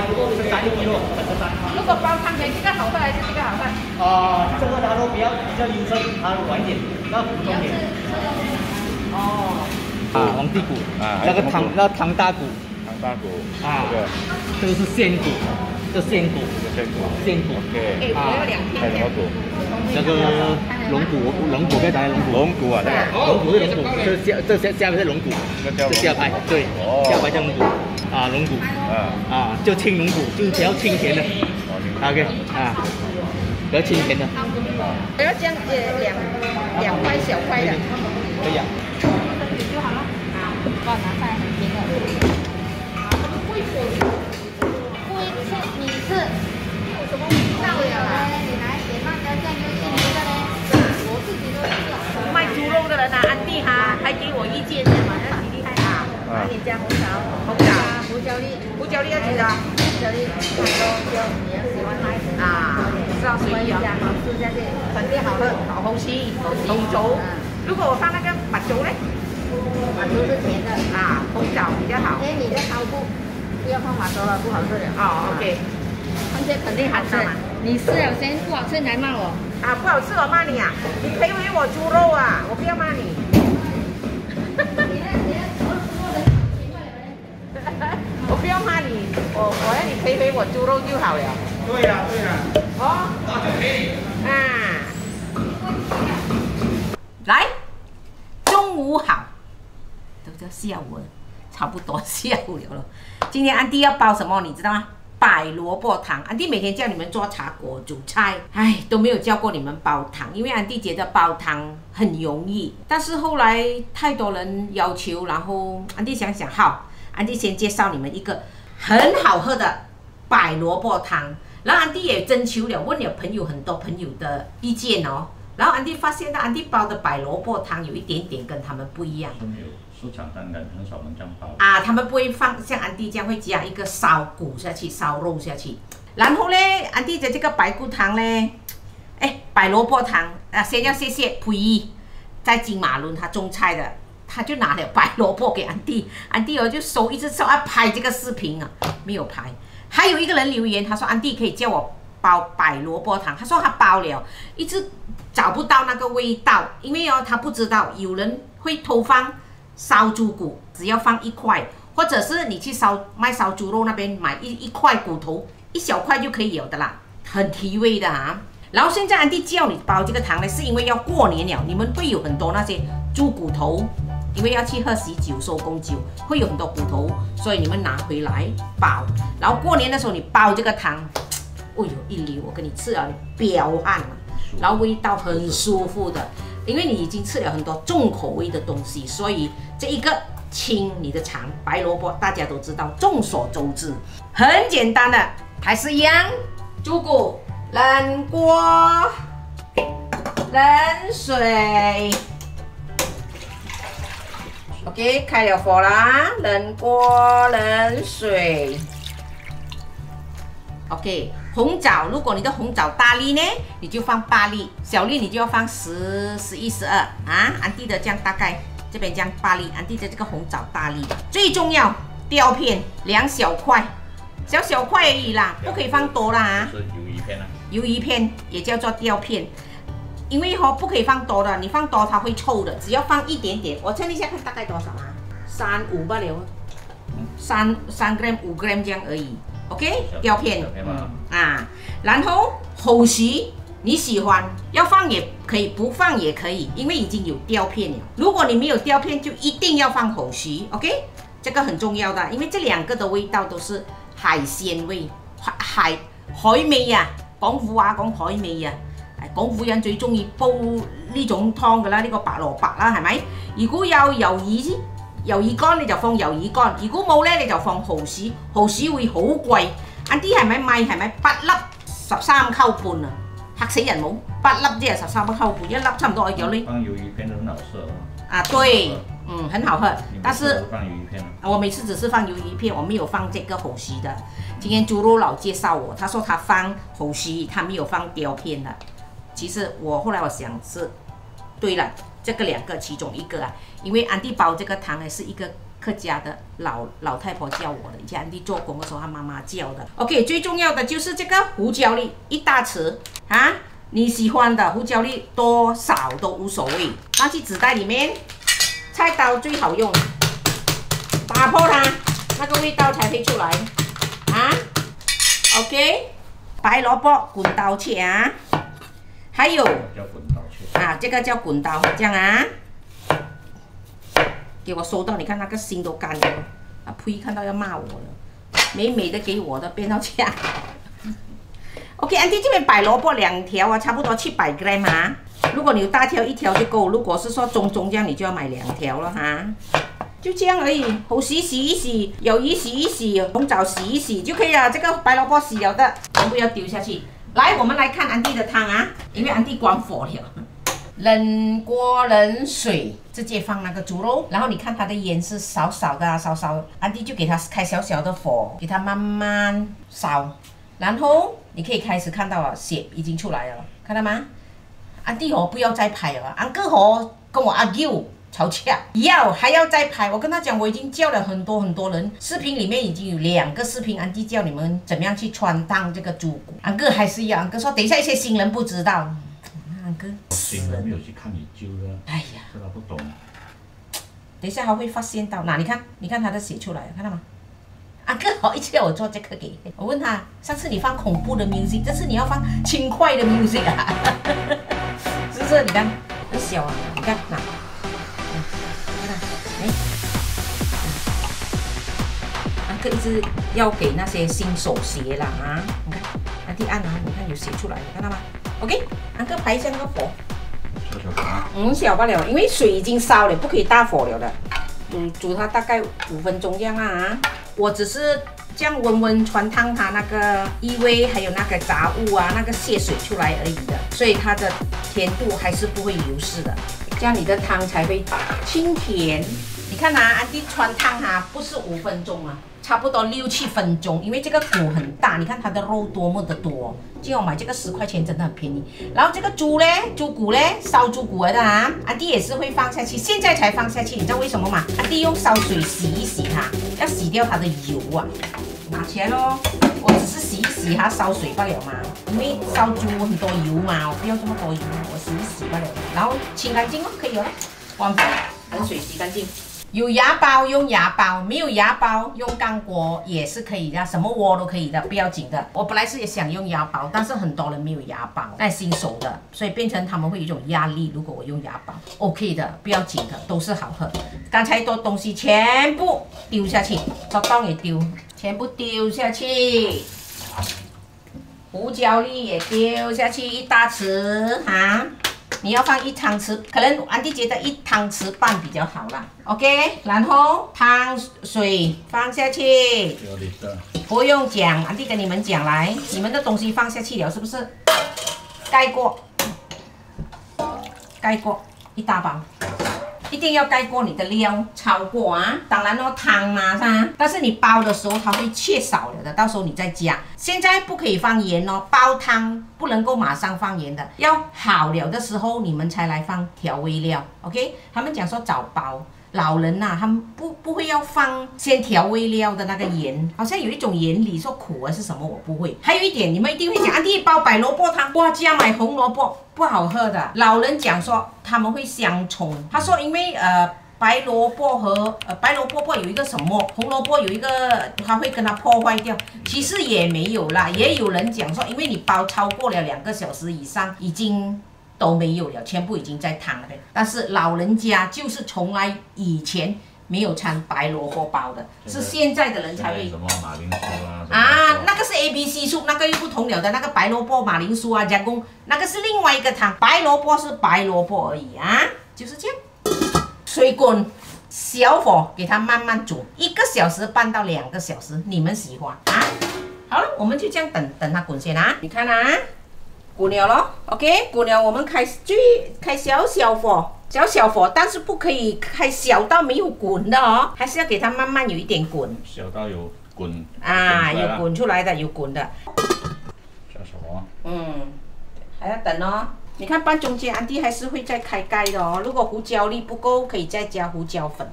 不过是3kg，如果煲汤圆这个好喝还是这个好喝？这个它都比较优胜，它软一点，那普通点。哦。皇帝骨那个汤大骨。汤大骨这个是仙骨，这仙骨。OK。我要2片。还有什么骨？那个龙骨，该打龙骨。龙骨啊，对。龙骨是龙骨，这下面是龙骨，这下排对，下排叫龙骨龙骨就青龙骨，就是比较清甜的。OK 比较清甜的。我要这样两块小块的。可以啊。就好了。帮我拿菜很甜的。你是有什么味道呀？你来点辣椒酱就印尼的嘞，我自己都是卖猪肉的人安迪哈，还给我意见的嘛，那几厉害啊！来点加红枣，胡椒粒要几的？胡椒粒很多，就你要喜欢哪一种知道随意加好吃下去，肯定好喝，好好吃，红枣。如果我放那个马粥嘞？马粥是甜的红枣比较好。你的烤菇不要放马粥了，不好吃的。OK。番茄肯定好吃。你试了先不好吃，你还骂我？不好吃我骂你啊！你赔回我猪肉啊！我不要骂你。我不要骂你，我要你赔回我猪肉就好了。对呀。那就可以。来，中午好。都叫下午了，差不多下午了。今天安迪要煲什么，你知道吗？白萝卜汤。安迪每天叫你们做茶果、煮菜，都没有教过你们煲汤，因为安迪觉得煲汤很容易。但是后来太多人要求，然后安迪想，好，安迪先介绍你们一个很好喝的白萝卜汤。然后安迪也征求了，问了很多朋友的意见哦。然后安迪发现到安迪煲的白萝卜汤有一点点跟他们不一样。出厂单很少人这样包他们不会放像安迪这样会加一个烧骨下去，烧肉下去。然后呢，安迪的这个白骨汤呢，白萝卜汤先要谢谢裴姨，在金马伦他种菜的，他就拿了白萝卜给安迪，安迪就一直说拍这个视频没有拍。还有一个人留言，他说安迪可以叫我煲白萝卜汤，他说他煲了，一直找不到那个味道，因为他不知道有人会偷放烧猪骨，只要放1块，或者是你去卖烧猪肉那边买一块骨头，一小块就可以有的啦，很提味的然后现在安迪叫你煲这个汤呢，是因为要过年了，你们会有很多那些猪骨头，因为要去喝喜酒、收工酒，会有很多骨头，所以你们拿回来煲。然后过年的时候你煲这个汤，一流，我跟你吃了你飙汗然后味道很舒服的。因为你已经吃了很多重口味的东西，所以这一个清你的肠。白萝卜大家都知道，众所周知，很简单的，还是一样，猪骨、冷锅、冷水。OK， 开了火啦，冷锅、冷水。OK。红枣，如果你的红枣大粒呢，你就放8粒；小粒你就要放10、11、12安迪的这样大概这边这样8粒，安迪的这个红枣大粒。最重要，雕片2小块，小块而已啦，不可以放多啦是鱿鱼片鱿鱼片也叫做雕片，因为不可以放多的，你放多它会臭的，只要放一点点。我称一下看大概多少3、5罢了，3 gram、5 gram 这样而已。OK， 雕片然后红曲你喜欢要放也可以，不放也可以，因为已经有雕片了。如果你没有雕片，就一定要放红曲。OK， 这个很重要的，因为这2个的味道都是海鮮味，海味廣府話講海味廣府人最中意煲呢種湯噶啦，呢個白蘿蔔啦，係咪？如果有魷魚乾你就放魷魚乾，如果冇咧你就放蠔豉，蠔豉會好貴。安迪係咪賣係咪8粒13溝半嚇死人冇？8粒即係13溝半，一粒差唔多我有呢。放鱿魚片都很好吃對，很好喝。但是放魷魚片我每次只是放魷魚片，我沒有放這個蠔豉的。今天豬肉佬介紹我，他說他放蠔豉，他沒有放雕片的。其實後來我想是對了。這個2個其中一個因為安迪煲這個湯呢是一個客家的老太婆教我的，以前安迪做工的时候，她妈妈教的。OK， 最重要的就是这个胡椒粒1大匙啊，你喜欢的胡椒粒多少都无所谓，放进纸袋里面，菜刀最好用，打破它，那个味道才会出来啊。OK， 白萝卜滚刀切啊，还有啊，这个叫滚刀，这样啊。 给我收到，你看那个心都干了，啊呸！看到要骂我了，美美的给我的变到这样。OK， 安迪这边白萝卜2条啊，差不多700 gram 啊。如果你有大条1条就够，如果是说中这样，你就要买2条了哈。就这样而已，好洗一洗，鱿鱼洗一洗，红枣洗一洗就可以了。这个白萝卜洗了的，全部要丢下去。来，我们来看安迪的汤啊，因为安迪关火了。 冷锅冷水，直接放那个猪肉，然后你看它的盐是少少的，安迪就给它开小小的火，给它慢慢烧，然后你可以开始看到了血已经出来了，看到吗？安迪不要再拍了，安哥跟我argue吵架，还要再拍，我跟他讲我已经教了很多人，视频里面已经有2个视频，安迪教你们怎么样去穿烫这个猪骨，安哥还是要，安哥说等一下一些新人不知道。 安哥，新人没有去看你揪的，哎呀，这他不懂。等一下还会发现到，你看他的血出来了，看到吗？安哥一直要我做这个给，我问他，上次你放恐怖的 music， 这次你要放轻快的 music 啊？是不是？你看很小啊，你看看安哥一直要给那些新手学啦啊，你看，安迪按啊，你看有血出来，你看到吗？ OK， 安哥排一下那个火，小罢了，因为水已经烧了，不可以大火了的。煮它大概5分钟这样啊。我只是这样温穿烫它那个异味，还有那个杂物啊，那个血水出来而已的，所以它的甜度还是不会流失的，这样你的汤才会清甜。你看啊，安迪穿烫它不是5分钟啊。 差不多6、7分钟，因为这个骨很大，你看它的肉多么的多。今天我买这个10块钱真的很便宜。然后这个猪骨嘞，烧猪骨来的啊，安迪也是会放下去，现在才放下去，你知道为什么吗？安迪用烧水洗一洗它，要洗掉它的油啊。拿起来咯，我只是洗一洗它，烧水罢了嘛，因为烧猪很多油嘛，我不要这么多油，我洗一洗罢了。然后清干净哦，可以了，关火，冷水洗干净。 有牙包用牙包，没有牙包用钢锅也是可以的，什么锅都可以的，不要紧的。我本来是也想用牙包，但是很多人没有牙包，那新手的，所以变成他们会有一种压力。如果我用牙包 ，OK 的，不要紧的，都是好喝。刚才的东西全部丢下去，手刀也丢，全部丢下去，胡椒粒也丢下去1大匙哈。 你要放1汤匙，可能安迪觉得1汤匙半比较好啦。OK， 然后汤水放下去，不用讲，安迪跟你们讲来，你们的东西放下去了是不是？盖过1大包，一定要盖过你的料，超过啊！当然咯，汤嘛是吧？但是你煲的时候它会切少了的，到时候你再加。现在不可以放盐哦，煲汤不能够马上放盐的，要好了的时候你们才来放调味料。OK， 他们讲说早煲。 老人呐、他们不会要放先调味料的那个盐，好像有一种原理说苦还是什么，我不会。还有一点，你们一定会讲，安迪煲白萝卜汤，哇，加买红萝卜不好喝的。老人讲说他们会相冲，他说因为白萝卜和白萝卜有一个什么，红萝卜有一个，它会跟它破坏掉。其实也没有啦，也有人讲说，因为你煲超过了2个小时以上，已经。 都没有了，全部已经在汤了。但是老人家就是从来以前没有掺白萝卜包的，是现在的人才会。什么马铃薯啊？啊，那个是 ABC 素，那个又不同了的。那个白萝卜、马铃薯啊、加工，那个是另外一个汤。白萝卜是白萝卜而已啊，就是这样。水滚，小火给它慢慢煮，1个小时半到2个小时，你们喜欢啊？好了，我们就这样等它滚先啊。你看啊。 滚了咯 ，OK， 滚了，我们开小火，小火，但是不可以开小到没有滚的哦，还是要给它慢慢有一点滚。小到有滚啊，有滚出来的，有滚的。小火。还要等哦。你看半中间，安迪还是会再开盖的哦。如果胡椒粒不够，可以再加胡椒粉。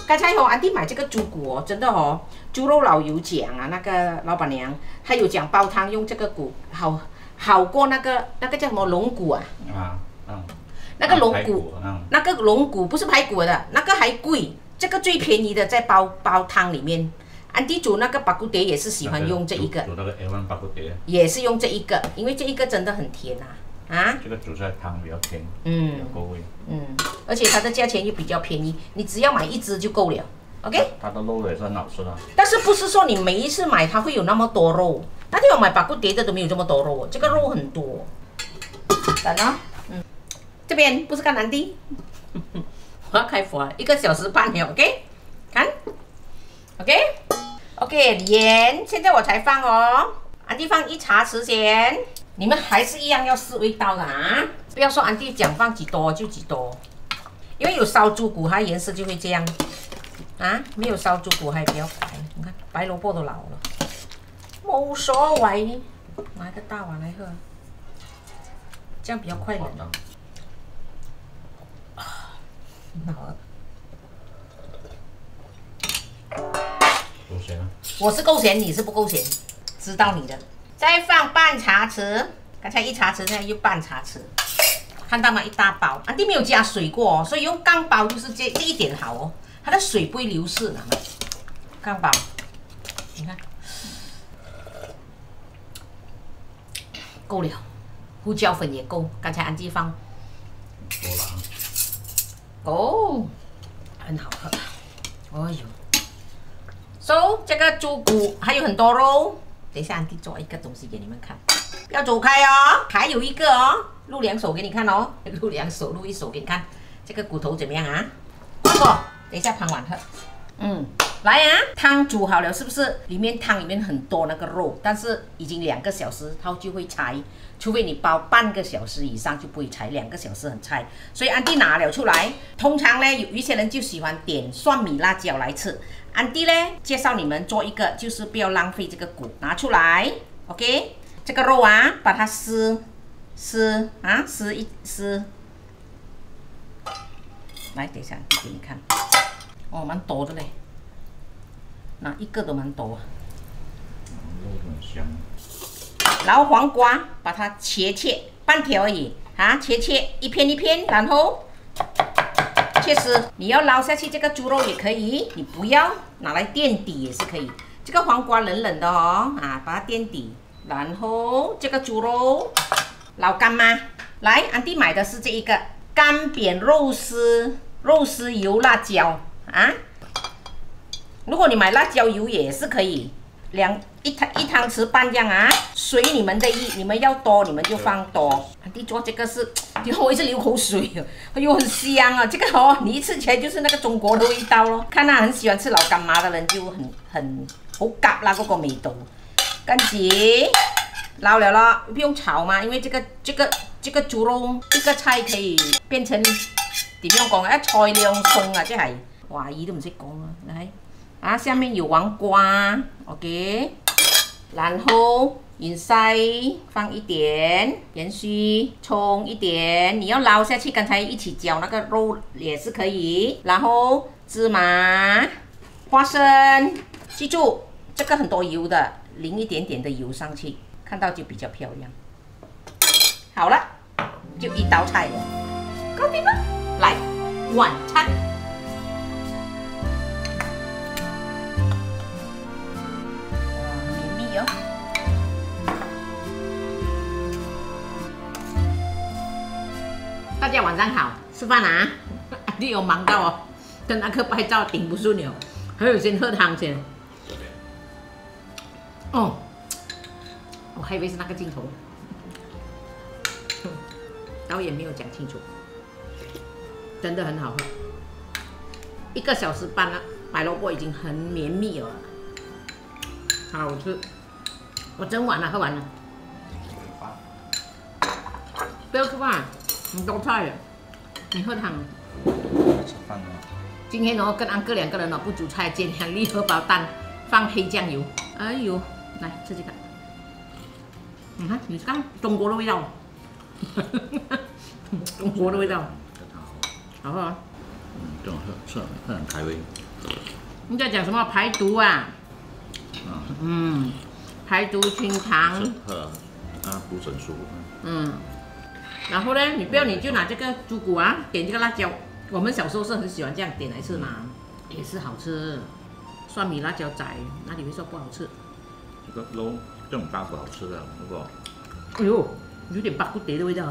刚才安迪买这个猪骨哦，真的哦，猪肉老油讲啊，那个老板娘她有讲煲汤用这个骨好过那个叫什么龙骨啊？那个龙骨，那个龙骨不是排骨的，那个还贵，这个最便宜的在煲汤里面。安迪煮那个巴骨碟也是喜欢用这一个，煮那个 A1 巴骨碟也是用这一个，因为这一个真的很甜啊。这个煮出来汤比较甜，比较够味。而且它的价钱又比较便宜，你只要买一只就够了。OK。它的肉也是很好吃的。但是不是说你每一次买它会有那么多肉？那天我买巴骨碟的都没有这么多肉哦，这个肉很多。等啊，这边不是干安迪，我要开火了，1个小时半了 ，OK？ 看 ，OK， 盐，现在我才放哦，安迪放1茶匙先，你们还是一样要试味道的啊，不要说安迪讲放几多就几多，因为有烧猪骨，它颜色就会这样啊，没有烧猪骨还比较白，你看白萝卜都老了，冇所谓，拿个大碗来喝，这样比较快冷。好。够咸啊！我是够咸，你是不够咸，知道你的。再放半茶匙，刚才1茶匙，现在又半茶匙，看到吗？一大包，安迪没有加水过哦，所以用钢包就是这一点好哦，它的水不会流失的。钢包，你看，够了，胡椒粉也够，刚才安迪放，够了啊。哦，很好喝。哎呦 ，so 这个猪骨还有很多肉，等一下安迪做一个东西给你们看，要走开哦。还有一个哦，录2手给你看哦，录2手，录1手给你看，这个骨头怎么样啊？换过，等一下pan完喝。来啊，汤煮好了是不是？汤里面很多那个肉，但是已经2个小时，它就会柴。除非你煲半个小时以上就不会柴，2个小时很柴。所以安迪拿了出来，通常呢有一些人就喜欢点蒜米辣椒来吃。安迪呢介绍你们做一个，就是不要浪费这个骨，拿出来 ，OK？ 这个肉啊，把它撕，来，等一下给你看，哦，蛮多的嘞，哪一个都蛮多啊。肉很香。然后黄瓜把它切半条而已啊，切一片一片，然后切丝。你要捞下去这个猪肉也可以，你不要拿来垫底也是可以。这个黄瓜冷冷的哦，啊，把它垫底。然后这个猪肉捞干吗？来，安迪买的是这一个干煸肉丝油辣椒啊。如果你买辣椒油也是可以。一汤匙半这样啊，随你们的意，你们要多你们就放多。安迪做这个是，我一直流口水哦，哎呦很香啊！这个哦，你一吃起来就是那个中国的味道咯。看那很喜欢吃老干妈的人就很好夾啦，嗰個味道。跟住撈了咯，不用炒嘛，因為這個豬肉這個菜可以變成點樣講啊？一菜兩餸啊，即係華語都唔識講啊，嚟。啊，下面有黃瓜 ，OK， 然後芫荽放一點，鹽須蔥一點，你要撈下去，剛才一起攪那個肉也是可以。然後芝麻、花生，記住這個很多油的，淋一點點的油上去，看到就比較漂亮。好了，就一道菜了，搞定了，來晚餐。大家晚上好，吃饭啊！你有忙到哦，跟阿克拍照顶不顺了，还有先喝汤先。哦，我还以为是那个镜头，导演没有讲清楚，真的很好喝。1个小时半了，白萝卜已经很绵密了，好吃。我整碗了，喝完了。不要吃饭。很多菜了，你喝汤。吃饭了。今天哦，跟安哥2个人哦，不煮菜，煎2粒荷包蛋，放黑酱油。哎呦，来吃这个。你看，你看中国的味道，中国的味道，好喝啊。这种是很开胃。你在讲什么排毒啊？排毒清肠。补整舒服。然后呢，你就拿这个猪骨啊，点这个辣椒。我们小时候是很喜欢这样点来吃嘛，也是好吃。蒜米辣椒仔，哪里会说不好吃？这种大骨好吃的，如果。哎呦，有点巴骨碟的味道。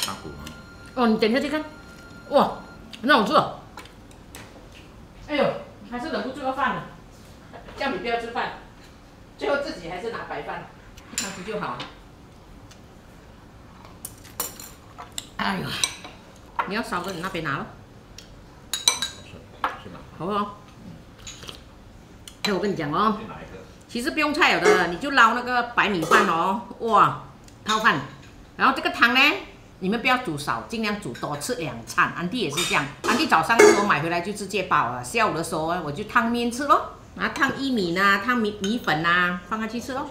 大骨。哦，你点下去看，哇，很好吃哦。哎呦，还是忍不住要饭了。叫你不要吃饭，最后自己还是拿白饭，这样子就好。哎呦，你要烧的你那边拿了。是吧？好不好？哎，我跟你讲哦，其实不用菜有的，你就捞那个白米饭哦，哇，泡饭。然后这个汤呢，你们不要煮少，尽量煮多，吃2餐。安迪也是这样，安迪早上的时候买回来就直接包了，下午的时候我就烫面吃咯，然后烫薏米呐，烫米粉呐，放下去吃咯。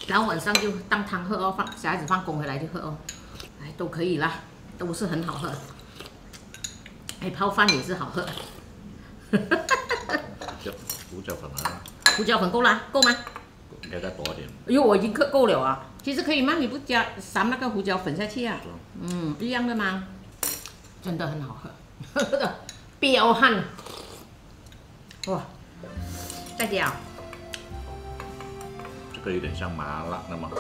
然后晚上就当汤喝哦，小孩子放工回来就喝哦，哎，都可以啦，都是很好喝。哎，泡饭也是好喝。胡椒粉啊，胡椒粉够啦，够吗？应该再多一点。哎呦，我已经够了啊。其实可以吗？你不加撒那个胡椒粉下去啊？一样的吗？真的很好喝，彪悍。哇，再加。这个有点像麻辣的吗？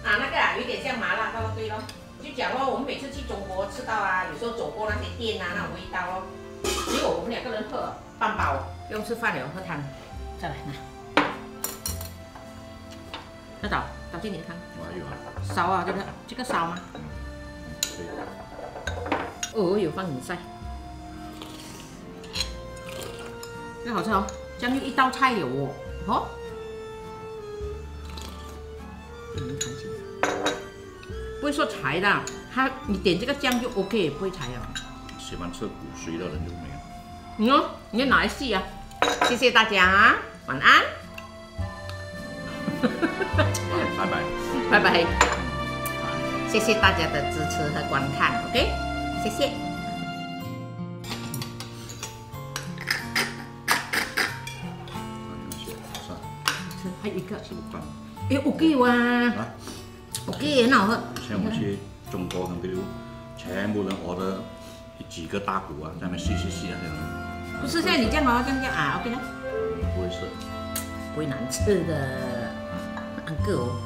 啊，那个啊，有点像麻辣的咯，对咯。就讲咯，我们每次去中国吃到啊，有时候走过那些店啊，那种味道咯。结果我们2个人喝半饱，不用吃饭了，喝汤。再来拿，那倒进你的汤。我还有啊。烧啊，这个烧吗？对。哦，有放很晒，这个好吃哦，这样就一道菜有哦，哦。不会说柴的，你点这个酱就 OK， 也不会柴啊。喜欢吃骨髓的人就没有。你要拿来试啊！谢谢大家，晚安。拜拜。拜拜。谢谢大家的支持和观看 ，OK， 谢谢。还有一个15块。哎 ，OK 哇，OK 很好喝。以前我们去中国那边，全部人order几个大骨啊，在那边细啊这样。不是像你这样哦，这样啊 ，OK 呢？不会是。不会难吃的，安哥哦。